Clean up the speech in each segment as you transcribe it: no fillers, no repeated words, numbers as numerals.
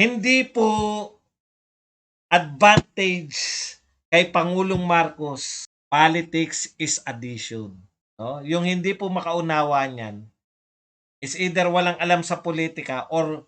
Hindi po advantage kay Pangulong Marcos, politics is addition. No? Yung hindi po makaunawa niyan is either walang alam sa politika or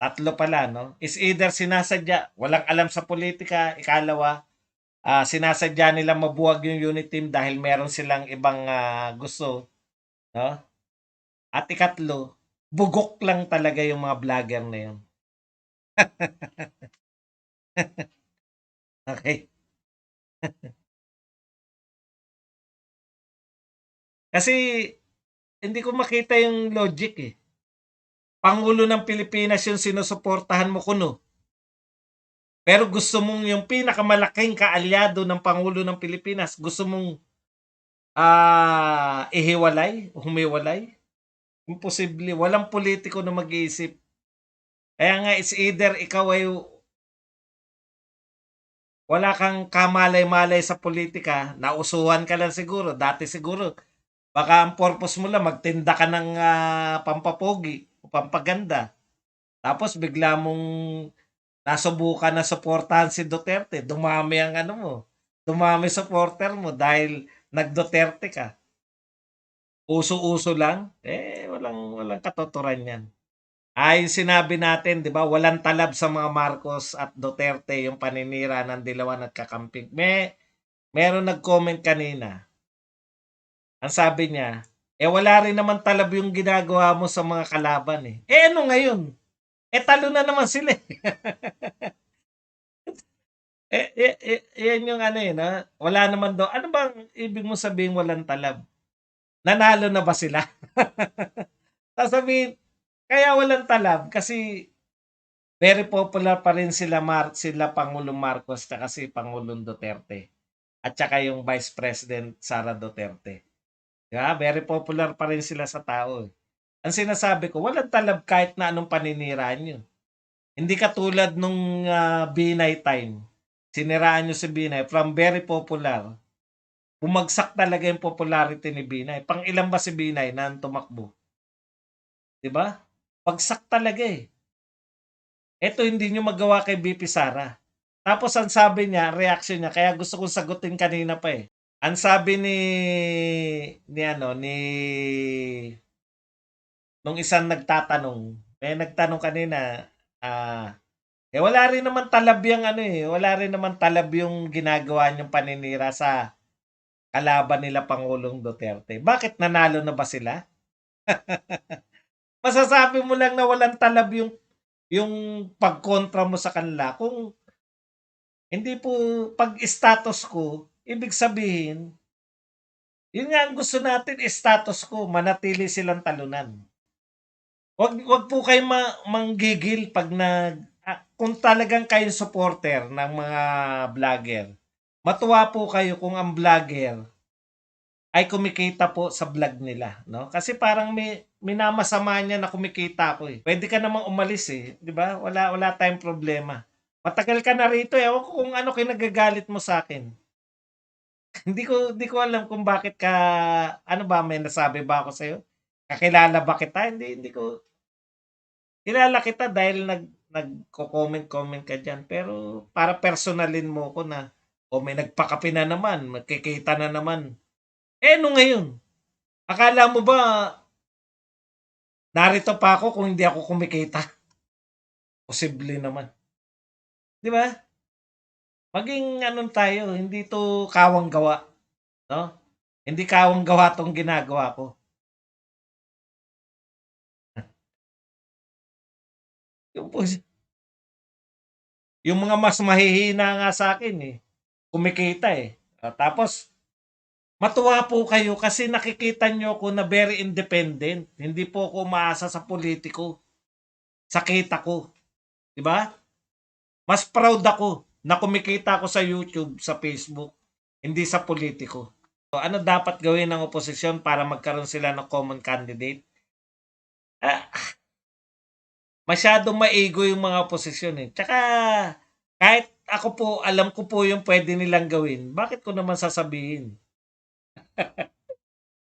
tatlo pala, no? Is either sinasadya, walang alam sa politika, ikalawa, sinasadya nila mabuwag yung unit team dahil meron silang ibang gusto, no? At ikatlo, bugok lang talaga yung mga vlogger na yun. Okay? Kasi hindi ko makita yung logic eh. Pangulo ng Pilipinas yung sinusuportahan mo kuno. Pero gusto mong yung pinakamalaking kaalyado ng Pangulo ng Pilipinas, gusto mong humiwalay. Imposible. Walang politiko na mag-iisip. Kaya nga, it's either ikaw ay wala kang kamalay-malay sa politika, nausuhan ka lang siguro, dati siguro, baka ang purpose mo lang, magtinda ka ng pampapogi o pampaganda. Tapos bigla mong nasubukan na suportahan si Duterte, dumami ang ano mo, dumami supporter mo dahil nag-Duterte ka. Uso-uso lang, walang katotoran yan. Yung sinabi natin, 'di ba, walang talab sa mga Marcos at Duterte yung paninira ng Dilawan at Kakamping. Meron nag-comment kanina. Ang sabi niya, wala rin naman talab yung ginagawa mo sa mga kalaban eh. Ano ngayon? Talo na naman sila eh. Yan yung ano eh, na wala naman daw. Ano bang ibig mo sabihin walang talab? Nanalo na ba sila? Sasabihin, kaya walang talab kasi very popular pa rin sila Pangulong Marcos at si Pangulong Duterte at saka yung Vice President Sara Duterte. Diba? Very popular pa rin sila sa tao. Ang sinasabi ko, walang talab kahit na anong paniniraan nyo. Hindi katulad nung Binay time. Siniraan nyo si Binay from very popular. Bumagsak talaga yung popularity ni Binay. Pang ilan ba si Binay na tumakbo? Diba? Bagsak talaga eh. Ito hindi nyo magawa kay BP Sara. Tapos ang sabi niya, reaction niya, kaya gusto kong sagutin kanina pa eh. Ang sabi ni nung isang nagtatanong, nagtanong kanina, wala rin naman talab yung ano eh, wala rin naman talab yung ginagawa niyong paninira sa kalaban nila Pangulong Duterte. Bakit nanalo na ba sila? Masasabi mo lang na walang talab yung pagkontra mo sa kanila kung hindi po pag status ko, ibig sabihin, yun nga ang gusto natin, status ko, manatili silang talunan. Wag po kayo manggigil pag kung talagang kayo supporter ng mga vlogger. Matuwa po kayo kung ang vlogger ay kumikita po sa vlog nila, no? Kasi parang may minamasama niya na kumikita ako eh. Pwede ka namang umalis eh, 'di ba? Wala tayong problema. Matagal ka na rito eh. Ewan ko kung ano kinagagalit mo sa akin. Hindi ko alam kung bakit ka ano ba may nasabi ba ako sa iyo? Kakilala ba kita? Hindi ko kilala kita dahil nagko-comment ka diyan. Pero para personalin mo ko na may nagpakape na naman, magkikita na naman. Ano ngayon? Akala mo ba narito pa ako kung hindi ako kumikita? Posible naman. 'Di ba? Maging ano tayo, hindi 'to kawang gawa, 'no? Hindi kawang gawa 'tong ginagawa ko. Yung po yung mga mas mahihina nga sa akin eh, kumikita eh. Tapos matuwa po kayo kasi nakikita nyo ako na very independent. Hindi po ako umaasa sa politiko, sa kita ko. 'Di ba? Mas proud ako na kumikita ako sa YouTube, sa Facebook, hindi sa politiko. So, ano dapat gawin ng oposisyon para magkaroon sila ng common candidate? Ah, masyadong maigo yung mga oposisyon eh. Tsaka kahit ako po, alam ko po yung pwede nilang gawin, bakit ko naman sasabihin?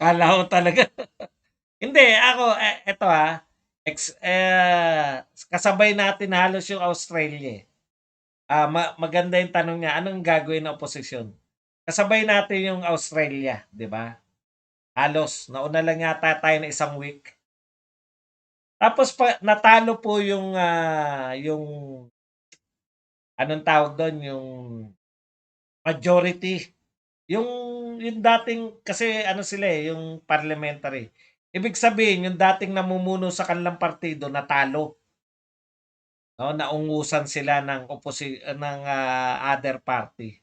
Kala ko talaga. Hindi, ako, eto Kasabay natin halos yung Australia. Maganda yung tanong niya, anong gagawin ng oposisyon? Kasabay natin yung Australia, di ba? Halos, nauna lang yata tayo na isang week. Tapos natalo po yung anong tawag doon, yung majority. Yung dating, kasi ano sila yung parliamentary. Ibig sabihin, yung dating namumuno sa kanilang partido natalo. No, naungusan sila ng other party.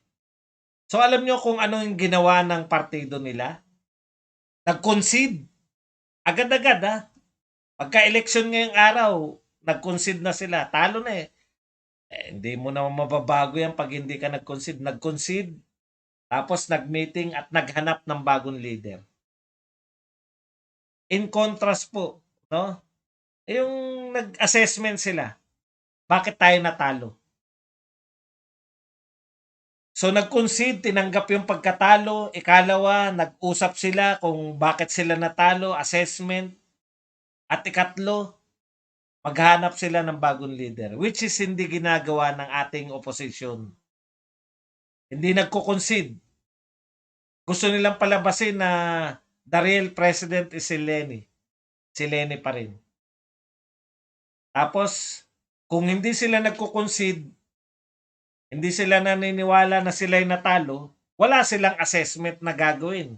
So alam nyo kung ano yung ginawa ng partido nila? Nag-concede. Agad-agad ha. Pagka-election ngayong araw, nag-concede na sila. Talo na eh. Hindi mo naman mababago yan pag hindi ka nag-concede. Nag-concede, tapos nag-meeting at naghanap ng bagong leader. In contrast po, no? Yung nag-assessment sila. Bakit tayo natalo? So nag-concede, tinanggap yung pagkatalo. Ikalawa, nag-usap sila kung bakit sila natalo, assessment. At ikatlo, maghanap sila ng bagong leader, which is hindi ginagawa ng ating opposition. Hindi nagko-concede. Gusto nilang palabasin na the real president is si Lenny. Si Lenny pa rin. Tapos, kung hindi sila nagko-concede, hindi sila naniniwala na sila'y natalo, wala silang assessment na gagawin.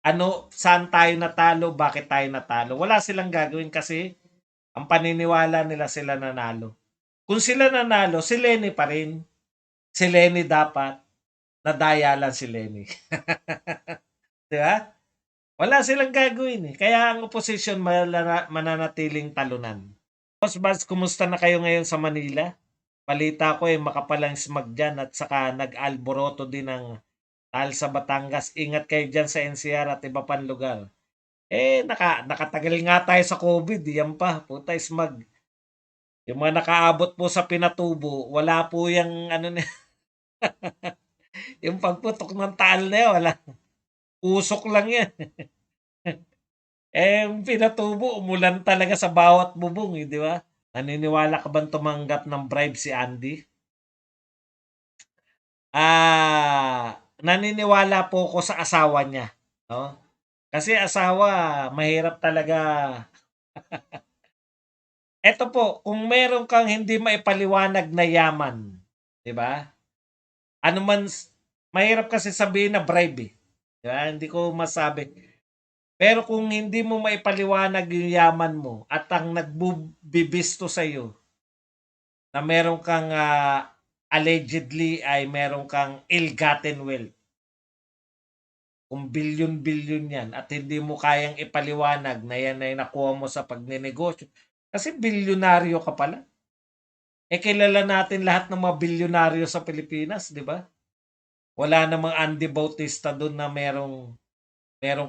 Ano, saan tayo natalo, bakit tayo natalo. Wala silang gagawin kasi ang paniniwala nila sila nanalo. Kung sila nanalo, si Lenny pa rin. Si Lenny dapat. Nadaya lang si Lenny. Di ba? Wala silang gagawin eh. Kaya ang opposition mananatiling talunan. Boss Baz, kumusta na kayo ngayon sa Manila? Balita ko eh, makapalang smog dyan at saka nag-alboroto din ng tal sa Batangas. Ingat kayo dyan sa NCR at iba pang lugar. Nakatagal nga tayo sa COVID. Yan pa, puta smog. Yung mga nakaabot po sa Pinatubo, wala po yung ano na, yung pagputok ng taal na yan, wala. Usok lang yan. Yung Pinatubo, umulan talaga sa bawat bubong, eh, di ba? Naniniwala ka bang tumanggap ng bribe si Andy? Naniniwala po ko sa asawa niya, no? Kasi asawa, mahirap talaga. Eto po, kung meron kang hindi maipaliwanag na yaman, 'di ba? Ano man mahirap kasi sabihin na bribe eh. 'Di ba? Hindi ko masabi. Pero kung hindi mo maipaliwanag yung yaman mo at ang nagbubibisto sa iyo na meron kang allegedly ay meron kang ill-gotten wealth. Kung bilyon-bilyon yan at hindi mo kayang ipaliwanag na yan ay nakuha mo sa pagnenegosyo. Kasi bilyonaryo ka pala. Kilala natin lahat ng mga bilyonaryo sa Pilipinas, di ba? Wala namang Andy Bautista doon na meron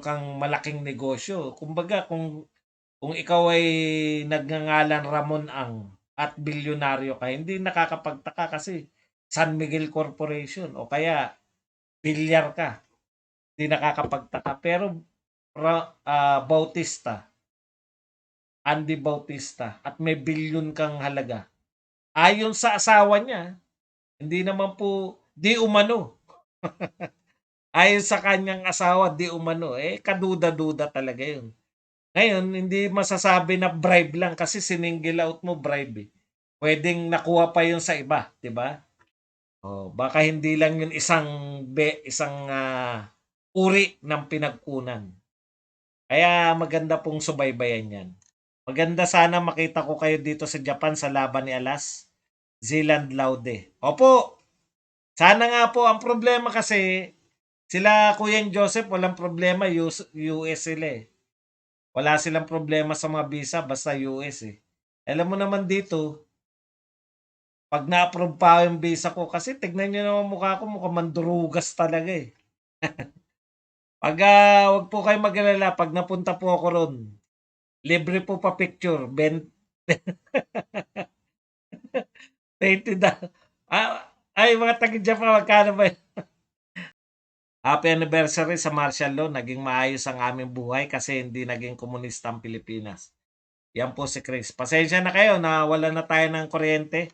kang malaking negosyo. Kumbaga, kung ikaw ay nagngangalan Ramon Ang at bilyonaryo ka, hindi nakakapagtaka kasi San Miguel Corporation o kaya bilyar ka. Hindi nakakapagtaka. Pero Bautista, Andy Bautista, at may bilyon kang halaga. Ayon sa asawa niya, hindi naman po, di umano. Ayon sa kanyang asawa, di umano. Kaduda-duda talaga yun. Ngayon, hindi masasabi na bribe lang kasi sininggle out mo bribe eh. Pwedeng nakuha pa yun sa iba, di ba? Baka hindi lang yun isang uri ng pinagkunan. Kaya maganda pong subaybayan yan. Maganda sana makita ko kayo dito sa Japan sa laban ni Alas. Zealand Laude. Opo, sana nga po. Ang problema kasi, sila Kuya Joseph, walang problema. US sila eh. Wala silang problema sa mga visa, basta US eh. Alam mo naman dito, pag na-approve pa yung visa ko, kasi tignan nyo naman mukha ko, mukhang mandurugas talaga eh. Wag po kayo mag-alala, pag napunta po ako ron, libre po pa picture, 20 da. Ay, mga taga-Japan, magkano ba? Happy anniversary sa martial law. Naging maayos ang aming buhay kasi hindi naging komunista ang Pilipinas. Yan po si Chris. Pasensya na kayo na wala na tayo ng kuryente.